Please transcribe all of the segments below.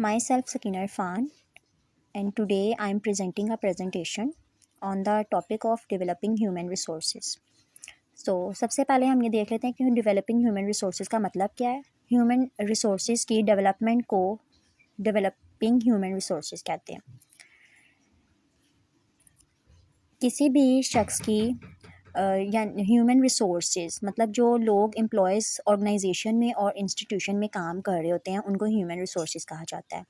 Myself Sakina Irfan, and today I am presenting a presentation on the topic of developing human resources. सबसे पहले हम ये देख लेते हैं कि डेवलपिंग ह्यूमन रिसोर्सेज का मतलब क्या है। ह्यूमन रिसोर्सेज की डेवलपमेंट को डेवलपिंग ह्यूमन रिसोर्सेज कहते हैं। किसी भी शख्स की या ह्यूमन रिसोर्सेज मतलब जो लोग एम्प्लॉयज़ ऑर्गेनाइजेशन में और इंस्टीट्यूशन में काम कर रहे होते हैं उनको ह्यूमन रिसोर्सेज कहा जाता है।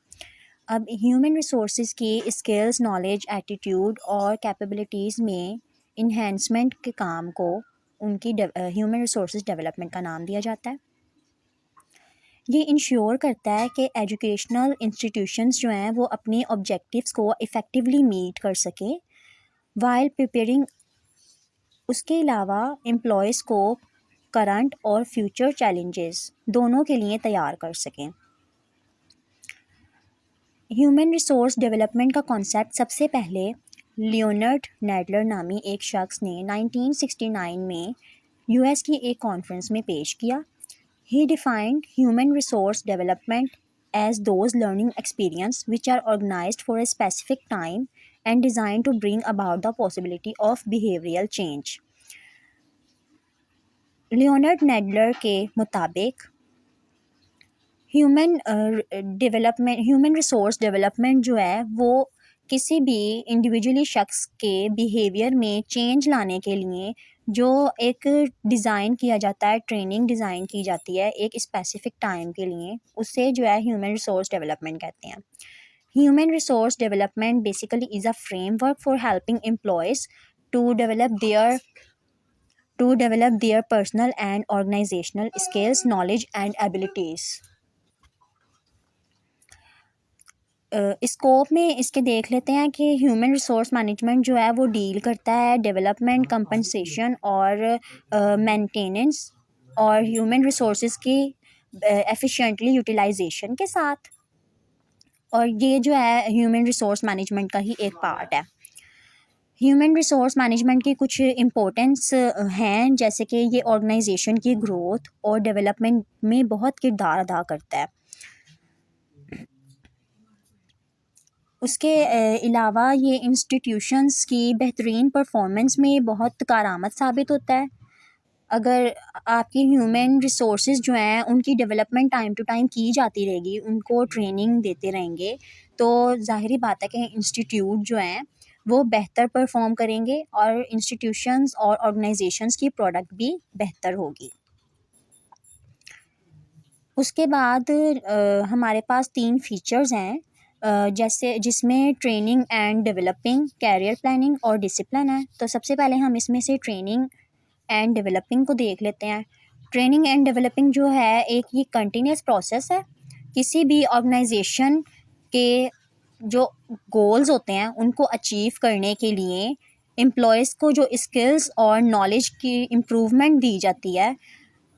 अब ह्यूमन रिसोर्सेज की स्किल्स, नॉलेज, एटीट्यूड और कैपेबिलिटीज़ में इन्हेंसमेंट के काम को उनकी ह्यूमन रिसोर्सेज डेवलपमेंट का नाम दिया जाता है। ये इंश्योर करता है कि एजुकेशनल इंस्टीट्यूशंस जो हैं वो अपने ऑब्जेक्टिव्स को इफ़ेक्टिवली मीट कर सकें वाइल प्रिपेयरिंग। उसके अलावा एम्प्लॉयज़ को करंट और फ्यूचर चैलेंजेस दोनों के लिए तैयार कर सकें। ह्यूमन रिसोर्स डेवलपमेंट का कॉन्सेप्ट सबसे पहले लियोनार्ड नैडलर नामी एक शख्स ने 1969 में यूएस की एक कॉन्फ्रेंस में पेश किया। He defined human resource development as those learning experience which are organized for a specific time and designed to bring about the possibility of behavioral change। Leonard Nadler के मुताबिक ह्यूमन रिसोर्स डेवलपमेंट जो है वो किसी भी individually शख्स के behaviour में चेंज लाने के लिए जो एक डिज़ाइन किया जाता है, ट्रेनिंग डिज़ाइन की जाती है एक स्पेसिफिक टाइम के लिए, उससे जो है ह्यूमन रिसोर्स डेवलपमेंट कहते हैं। Human resource development basically is a framework for helping employees to develop their personal and organisational skills, knowledge and abilities. Scope में इसके देख लेते हैं कि ह्यूमन रिसोर्स मैनेजमेंट जो है वो डील करता है डेवलपमेंट, कंपनसेशन और मेंटेनेंस और ह्यूमन रिसोर्सेज की एफिशिएंटली यूटिलाइजेशन के साथ। और ये जो है ह्यूमन रिसोर्स मैनेजमेंट का ही एक पार्ट है। ह्यूमन रिसोर्स मैनेजमेंट की कुछ इम्पोर्टेंस हैं, जैसे कि ये ऑर्गेनाइजेशन की ग्रोथ और डेवलपमेंट में बहुत किरदार अदा करता है। उसके अलावा ये इंस्टीट्यूशंस की बेहतरीन परफॉर्मेंस में बहुत कारआमद साबित होता है। अगर आपकी ह्यूमन रिसोर्सेज जो हैं उनकी डेवलपमेंट टाइम टू टाइम की जाती रहेगी, उनको ट्रेनिंग देते रहेंगे, तो ज़ाहिरी बात है कि इंस्टीट्यूट जो हैं वो बेहतर परफॉर्म करेंगे और इंस्टीट्यूशंस और ऑर्गेनाइजेशंस की प्रोडक्ट भी बेहतर होगी। उसके बाद हमारे पास 3 फीचर्स हैं, जैसे जिसमें training and developing, career planning और डिसिप्लिन है। तो सबसे पहले हम इसमें से ट्रेनिंग एंड डेवलपिंग को देख लेते हैं। ट्रेनिंग एंड डेवलपिंग जो है एक ये कंटिन्यूस प्रोसेस है। किसी भी ऑर्गेनाइजेशन के जो गोल्स होते हैं उनको अचीव करने के लिए एम्प्लॉयज़ को जो स्किल्स और नॉलेज की इम्प्रूवमेंट दी जाती है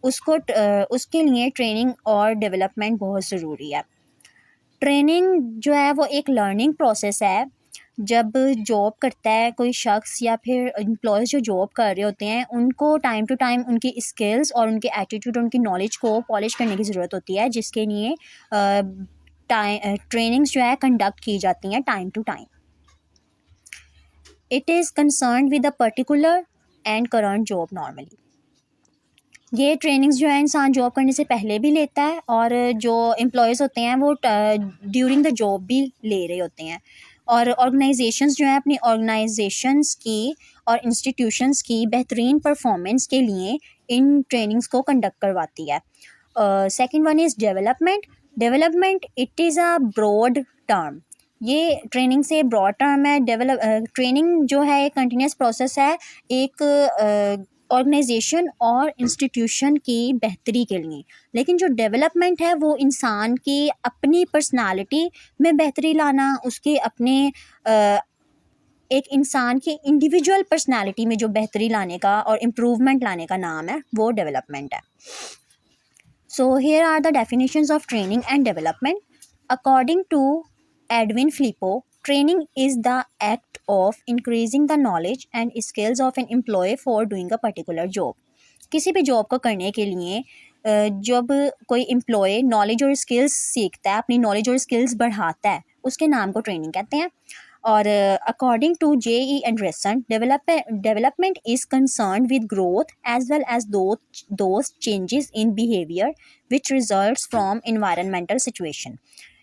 उसके लिए ट्रेनिंग और डेवलपमेंट बहुत ज़रूरी है। ट्रेनिंग जो है वो एक लर्निंग प्रोसेस है। जब जॉब करता है कोई शख्स या फिर एम्प्लॉयज़ जो जॉब कर रहे होते हैं उनको टाइम टू टाइम उनकी स्किल्स और उनके एटीट्यूड, उनकी नॉलेज को पॉलिश करने की ज़रूरत होती है, जिसके लिए ट्रेनिंग्स जो है कंडक्ट की जाती हैं time to time. It is concern with a particular and current job normally. ये ट्रेनिंग्स जो है इंसान जॉब करने से पहले भी लेता है और जो एम्प्लॉयज़ होते हैं वो ड्यूरिंग द जॉब भी ले रहे होते हैं। और ऑर्गेनाइजेशंस जो हैं अपनी ऑर्गेनाइजेशंस की और इंस्टीट्यूशंस की बेहतरीन परफॉर्मेंस के लिए इन ट्रेनिंग्स को कंडक्ट करवाती है। Second one is development it is a broad term. ये ट्रेनिंग से ब्रॉड टर्म है। ट्रेनिंग जो है एक कंटिन्यूस प्रोसेस है एक ऑर्गेनाइजेशन और इंस्टीट्यूशन की बेहतरी के लिए। लेकिन जो डेवलपमेंट है वो इंसान की अपनी पर्सनालिटी में बेहतरी लाना, उसके अपने एक इंसान की इंडिविजुअल पर्सनालिटी में जो बेहतरी लाने का और इम्प्रूवमेंट लाने का नाम है वो डेवलपमेंट है। So here are the definitions of training and development according to Edwin Flippo. Training is the act of increasing the knowledge and skills of an employee for doing a particular job। किसी भी job को करने के लिए जब कोई employ knowledge और skills सीखता है, अपनी नॉलेज और स्किल्स बढ़ाता है, उसके नाम को ट्रेनिंग कहते हैं। और according to JE Anderson, development is concerned with growth as well as those changes in behavior which results from environmental situation.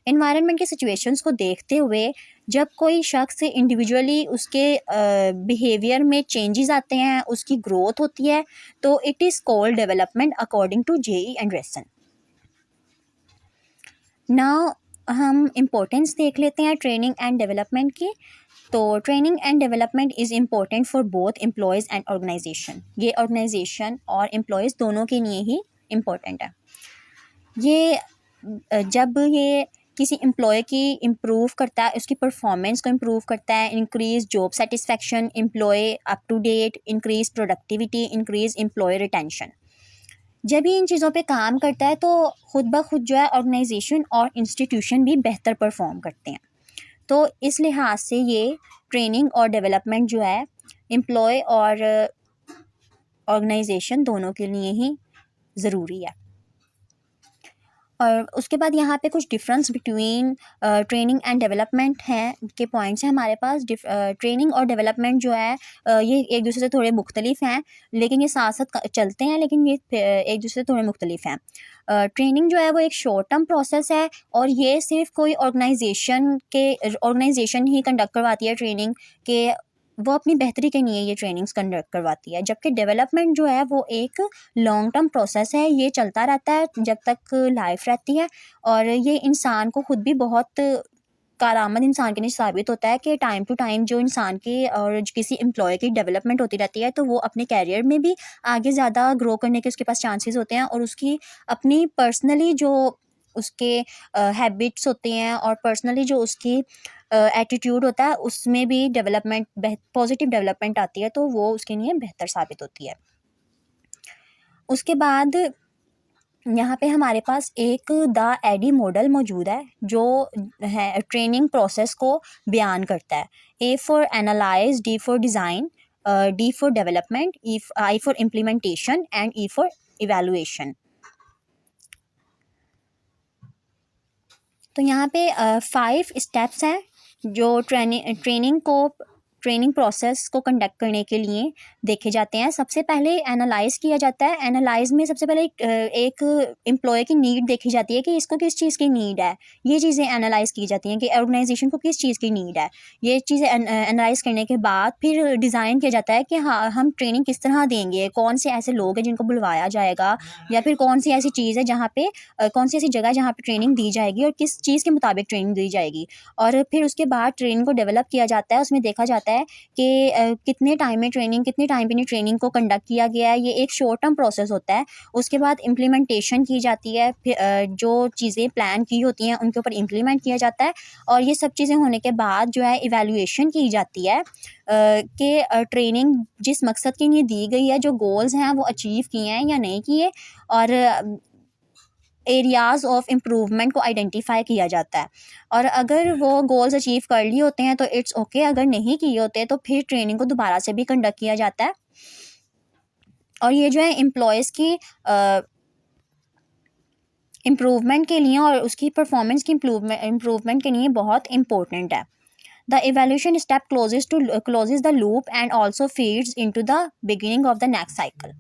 Environment के सिचुएशंस को देखते हुए जब कोई शख्स इंडिविजुअली उसके बिहेवियर में चेंजेस आते हैं, उसकी ग्रोथ होती है, तो it is called development according to JE Anderson. Now हम इम्पोर्टेंस देख लेते हैं ट्रेनिंग एंड डेवलपमेंट की। तो training and development is important for both employees and organisation. ये ऑर्गेनाइजेशन और एम्प्लॉयज़ दोनों के लिए ही इम्पोर्टेंट है। ये जब ये किसी एम्प्लॉय की इम्प्रूव करता है, उसकी परफॉर्मेंस को इम्प्रूव करता है, increase job satisfaction, employ up to date, increase productivity, increase employ retention. जब ये इन चीज़ों पे काम करता है तो खुद ब खुद जो है ऑर्गेनाइजेशन और इंस्टीट्यूशन भी बेहतर परफॉर्म करते हैं। तो इस लिहाज से ये ट्रेनिंग और डेवलपमेंट जो है एम्प्लॉय और ऑर्गेनाइजेशन दोनों के लिए ही ज़रूरी है। और उसके बाद यहाँ पे कुछ difference between training and development हैं के पॉइंट्स हैं हमारे पास। ट्रेनिंग और डेवलपमेंट जो है ये एक दूसरे से थोड़े मुख्तलिफ हैं, लेकिन ये साथ साथ चलते हैं, लेकिन ये एक दूसरे से थोड़े मुख्तलिफ हैं। ट्रेनिंग जो है वो एक शॉर्ट टर्म प्रोसेस है और ये सिर्फ कोई ऑर्गेनाइजेशन ही कंडक्ट करवाती है ट्रेनिंग के, वो अपनी बेहतरी के लिए ये ट्रेनिंग्स कंडक्ट करवाती है। जबकि डेवलपमेंट जो है वो एक लॉन्ग टर्म प्रोसेस है, ये चलता रहता है जब तक लाइफ रहती है, और ये इंसान को खुद भी बहुत कारआमद इंसान के लिए साबित होता है कि टाइम टू टाइम जो इंसान की और किसी एम्प्लॉय की डेवलपमेंट होती रहती है, तो वो अपने कैरियर में भी आगे ज़्यादा ग्रो करने के उसके पास चांसेस होते हैं, और उसकी अपनी पर्सनली जो उसके हैबिट्स होते हैं और पर्सनली जो उसकी एटीट्यूड होता है, उसमें भी पॉजिटिव डेवलपमेंट आती है, तो वो उसके लिए बेहतर साबित होती है। उसके बाद यहाँ पे हमारे पास एक द एडी मॉडल मौजूद है जो है ट्रेनिंग प्रोसेस को बयान करता है। A for analyse, D for design, D for development, I for implementation and E for evaluation. तो यहाँ पे 5 स्टेप्स हैं जो ट्रेनिंग प्रोसेस को कंडक्ट करने के लिए देखे जाते हैं। सबसे पहले एनालाइज किया जाता है। एनालाइज में सबसे पहले एक एम्प्लॉय की नीड देखी जाती है कि इसको किस चीज़ की नीड है। ये चीज़ें एनालाइज की जाती हैं कि ऑर्गेनाइजेशन को किस चीज़ की नीड है। ये चीज़ें एनालाइज करने के बाद फिर डिज़ाइन किया जाता है कि हाँ, हम ट्रेनिंग किस तरह देंगे, कौन से ऐसे लोग हैं जिनको बुलवाया जाएगा, या फिर कौन सी ऐसी चीज़ है जहाँ पे कौन सी ऐसी जगह जहाँ पे ट्रेनिंग दी जाएगी और किस चीज़ के मुताबिक ट्रेनिंग दी जाएगी। और फिर उसके बाद ट्रेनिंग को डेवलप किया जाता है। उसमें देखा जाता है कि कितने टाइम पे ट्रेनिंग को कंडक्ट किया गया है। ये एक शॉर्ट टर्म प्रोसेस होता है। उसके बाद इम्प्लीमेंटेशन की जाती है, फिर जो चीज़ें प्लान की होती हैं उनके ऊपर इम्प्लीमेंट किया जाता है, और ये सब चीज़ें होने के बाद जो है इवैल्यूएशन की जाती है कि ट्रेनिंग जिस मकसद के लिए दी गई है, जो गोल्स हैं वो अचीव किए हैं या नहीं किए, और एरियाज़ ऑफ इम्प्रूवमेंट को आइडेंटिफाई किया जाता है। और अगर वो गोल्स अचीव कर लिए होते हैं तो इट्स ओके, अगर नहीं किए होते तो फिर ट्रेनिंग को दोबारा से भी कंडक्ट किया जाता है। और ये जो है एम्प्लॉयज़ की इम्प्रूवमेंट के लिए और उसकी परफॉर्मेंस की इम्प्रूवमेंट के लिए बहुत इंपॉर्टेंट है। The evaluation step closes the loop and also feeds into the beginning of the next cycle.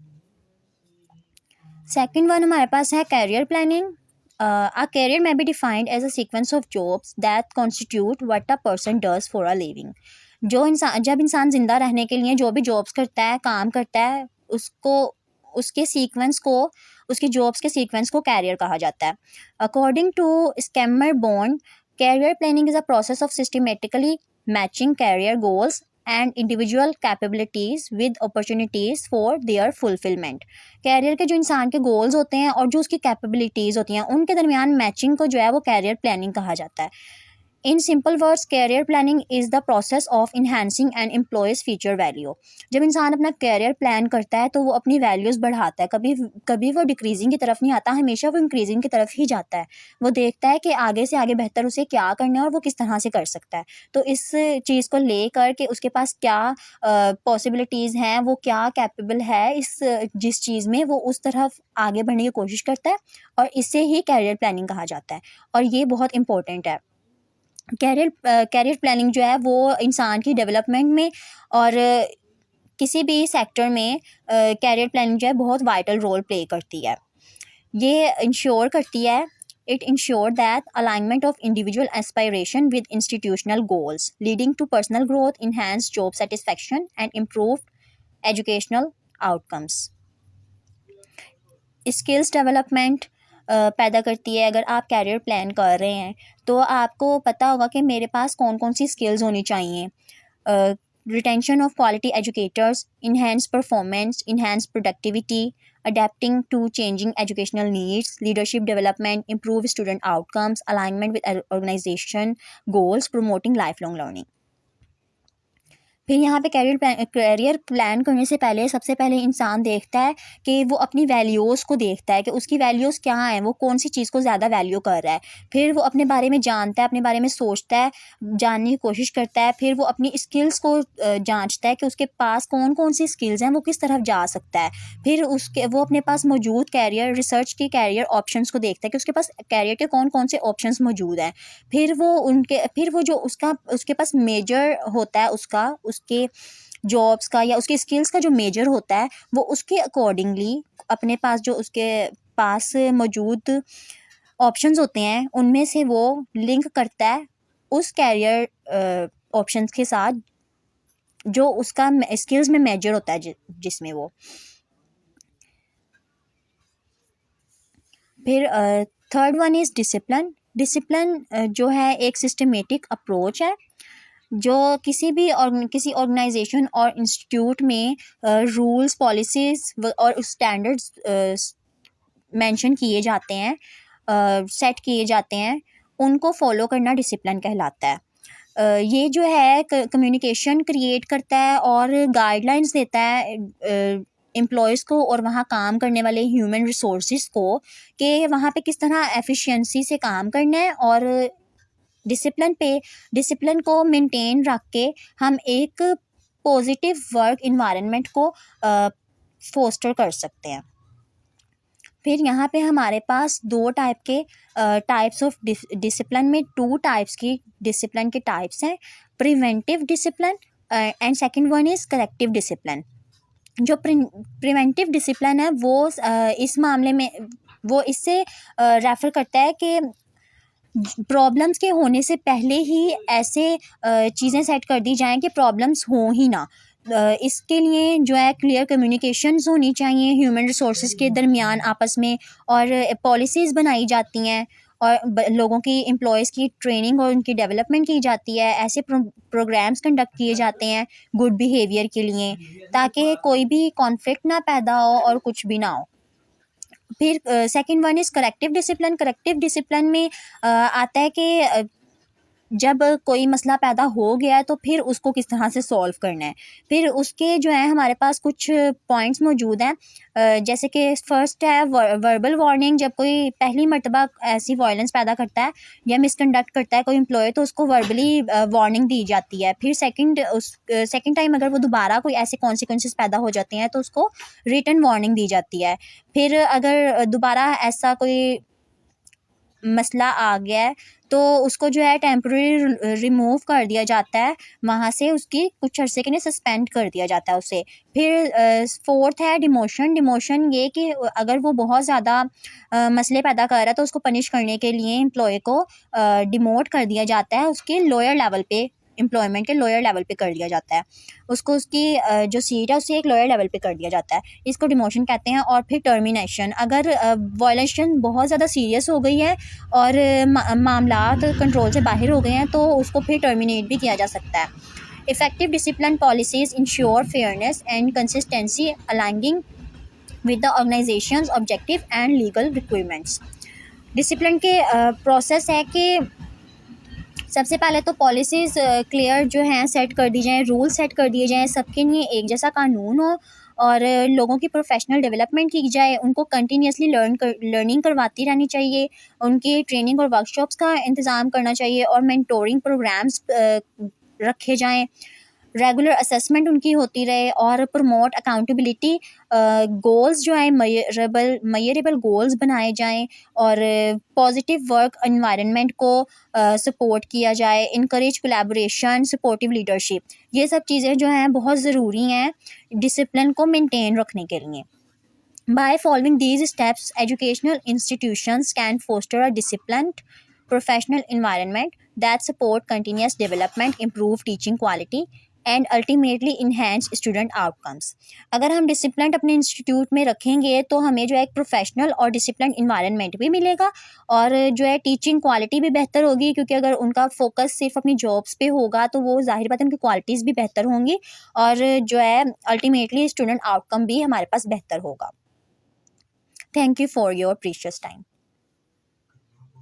Second one हमारे पास है career planning. A career may be defined as a sequence of jobs that constitute what a person does for a living. जब इंसान जिंदा रहने के लिए जो भी जॉब्स करता है, काम करता है, उसकी जॉब्स के सीक्वेंस को कैरियर कहा जाता है। According to Scammer Bond, career planning is a process of systematically matching career goals and individual capabilities with opportunities for their fulfilment. Career के जो इंसान के गोल्स होते हैं और जो उसकी कैपेबिलिटीज़ होती हैं, उनके दरमियान मैचिंग को जो है वो कैरियर प्लानिंग कहा जाता है। In simple words career planning is the process of enhancing an employee's future value. जब इंसान अपना कैरियर प्लान करता है तो वो अपनी वैल्यूज़ बढ़ाता है, कभी कभी वो डिक्रीजिंग की तरफ नहीं आता, हमेशा वो इंक्रीजिंग की तरफ ही जाता है। वो देखता है कि आगे से आगे बेहतर उसे क्या करना है और वो किस तरह से कर सकता है। तो इस चीज़ को लेकर के उसके पास क्या पॉसिबिलिटीज़ हैं, वो क्या कैपेबल है इस जिस चीज़ में, वो उस तरफ आगे बढ़ने की कोशिश करता है, और इसे ही कैरियर प्लानिंग कहा जाता है। और ये बहुत इंपॉर्टेंट है। कैरियर प्लानिंग जो है वो इंसान की डेवलपमेंट में और किसी भी सेक्टर में कैरियर प्लानिंग जो है बहुत वाइटल रोल प्ले करती है। ये इंश्योर करती है, it ensure that alignment of individual aspiration with institutional goals leading to personal growth, enhance job satisfaction and improved educational outcomes. Skills development पैदा करती है। अगर आप कैरियर प्लान कर रहे हैं तो आपको पता होगा कि मेरे पास कौन कौन सी स्किल्स होनी चाहिए। Retention of quality educators, enhance performance, enhance productivity, adapting to changing educational needs, leadership development, improve student outcomes, alignment with organisation goals, promoting life long learning. फिर यहाँ पे कैरियर प्लान करने से पहले सबसे पहले इंसान देखता है कि वो अपनी वैल्यूज़ को देखता है कि उसकी वैल्यूज़ क्या हैं, वो कौन सी चीज़ को ज़्यादा वैल्यू कर रहा है। फिर वो अपने बारे में जानता है, अपने बारे में सोचता है, जानने की कोशिश करता है। फिर वो अपनी स्किल्स को जांचता है कि उसके पास कौन कौन सी स्किल्स हैं, वो किस तरफ जा सकता है। फिर वो अपने पास मौजूद कैरियर रिसर्च के कैरियर ऑप्शंस को देखता है कि उसके पास कैरियर के कौन कौन से ऑप्शंस मौजूद हैं। फिर वो जो उसके पास मेजर होता है उसके जॉब्स का या उसके स्किल्स का जो मेजर होता है, वो उसके अकॉर्डिंगली अपने पास जो उसके पास मौजूद ऑप्शंस होते हैं उनमें से वो लिंक करता है उस कैरियर ऑप्शंस के साथ जो उसका स्किल्स में मेजर होता है, जिसमें वो फिर third one is discipline. Discipline जो है एक सिस्टमेटिक अप्रोच है जो किसी ऑर्गेनाइजेशन और इंस्टीट्यूट में रूल्स, पॉलिसीज़ और स्टैंडर्ड्स मेंशन किए जाते हैं, सेट किए जाते हैं, उनको फॉलो करना डिसिप्लिन कहलाता है। ये जो है कम्युनिकेशन क्रिएट करता है और गाइडलाइंस देता है एम्प्लॉयज़ को और वहाँ काम करने वाले ह्यूमन रिसोर्सेज को कि वहाँ पे किस तरह एफिशिएंसी से काम करना है। और डिसिप्लिन को मेंटेन रख के हम एक पॉजिटिव वर्क इन्वायरमेंट को फोस्टर कर सकते हैं। फिर यहाँ पे हमारे पास दो टाइप के टाइप्स ऑफ डिसिप्लिन में टू टाइप्स की डिसिप्लिन के टाइप्स हैं, preventive discipline and second one is corrective discipline. जो प्रिवेंटिव डिसिप्लिन है वो इस मामले में वो इससे रेफ़र करता है कि प्रॉब्लम्स के होने से पहले ही ऐसे चीज़ें सेट कर दी जाएँ कि प्रॉब्लम्स हों ही ना। इसके लिए जो है क्लियर कम्युनिकेशंस होनी चाहिए ह्यूमन रिसोर्सेज के दरमियान आपस में, और पॉलिसीज़ बनाई जाती हैं और लोगों की एम्प्लॉयज़ की ट्रेनिंग और उनकी डेवलपमेंट की जाती है। ऐसे प्रोग्राम्स कंडक्ट किए जाते हैं गुड बिहेवियर के लिए, ताकि कोई भी कॉन्फ्लिक्ट ना पैदा हो और कुछ भी ना हो। फिर second one is corrective discipline. Corrective discipline में आता है कि जब कोई मसला पैदा हो गया है तो फिर उसको किस तरह से सॉल्व करना है। फिर उसके जो है हमारे पास कुछ पॉइंट्स मौजूद हैं, जैसे कि फर्स्ट है वर्बल वार्निंग। जब कोई पहली मर्तबा ऐसी वायलेंस पैदा करता है या मिसकंडक्ट करता है कोई एम्प्लॉय, तो उसको वर्बली वार्निंग दी जाती है। फिर सेकंड टाइम अगर वो दोबारा कोई ऐसे कॉन्सिक्वेंसेस पैदा हो जाते हैं तो उसको रिटन वार्निंग दी जाती है। फिर अगर दोबारा ऐसा कोई मसला आ गया है तो उसको जो है टेम्परेरी रिमूव कर दिया जाता है वहाँ से, उसकी कुछ अरसे के लिए सस्पेंड कर दिया जाता है उसे। फिर फोर्थ है डिमोशन। डिमोशन ये कि अगर वो बहुत ज़्यादा मसले पैदा कर रहा है तो उसको पनिश करने के लिए एम्प्लॉय को डिमोट कर दिया जाता है, उसके लोअर लेवल पे, एम्प्लॉयमेंट के लोअर लेवल पे कर दिया जाता है उसको, उसकी जो सीट है उसे एक लोअर लेवल पे कर दिया जाता है। इसको डिमोशन कहते हैं। और फिर टर्मिनेशन, अगर वायलेशन बहुत ज़्यादा सीरियस हो गई है और मामलात कंट्रोल से बाहर हो गए हैं तो उसको फिर टर्मिनेट भी किया जा सकता है। Effective discipline policies ensure fairness and consistency aligning with the organisations objective and legal requirements. Discipline के प्रोसेस है कि सबसे पहले तो पॉलिसीज़ क्लियर जो हैं सेट कर दी जाएँ, रूल सेट कर दिए जाएँ, सबके लिए एक जैसा कानून हो और लोगों की प्रोफेशनल डेवलपमेंट की जाए, उनको कंटिन्यूअसली लर्निंग करवाती रहनी चाहिए, उनकी ट्रेनिंग और वर्कशॉप्स का इंतज़ाम करना चाहिए और मेंटोरिंग प्रोग्राम्स रखे जाएँ। रेगुलर असेसमेंट उनकी होती रहे और प्रमोट अकाउंटेबिलिटी, गोल्स जो है मयरेबल गोल्स बनाए जाएं और पॉजिटिव वर्क एनवायरनमेंट को सपोर्ट किया जाए, इनकरेज कोलैबोरेशन, सपोर्टिव लीडरशिप। ये सब चीज़ें जो हैं बहुत ज़रूरी हैं डिसिप्लिन को मेंटेन रखने के लिए। By following these steps, educational institutions can foster a disciplined professional environment that support continuous development, improve teaching quality and ultimately enhance student outcomes. अगर हम डिसिप्लिन अपने इंस्टीट्यूट में रखेंगे तो हमें जो है एक प्रोफेशनल और डिसिप्लिन इन्वायरमेंट भी मिलेगा और जो है टीचिंग क्वालिटी भी बेहतर होगी, क्योंकि अगर उनका फोकस सिर्फ अपनी जॉब्स पे होगा तो वो जाहिर बात है उनकी क्वालिटीज़ भी बेहतर होंगी और जो है अल्टीमेटली स्टूडेंट आउटकम भी हमारे पास बेहतर होगा। Thank you for your precious time.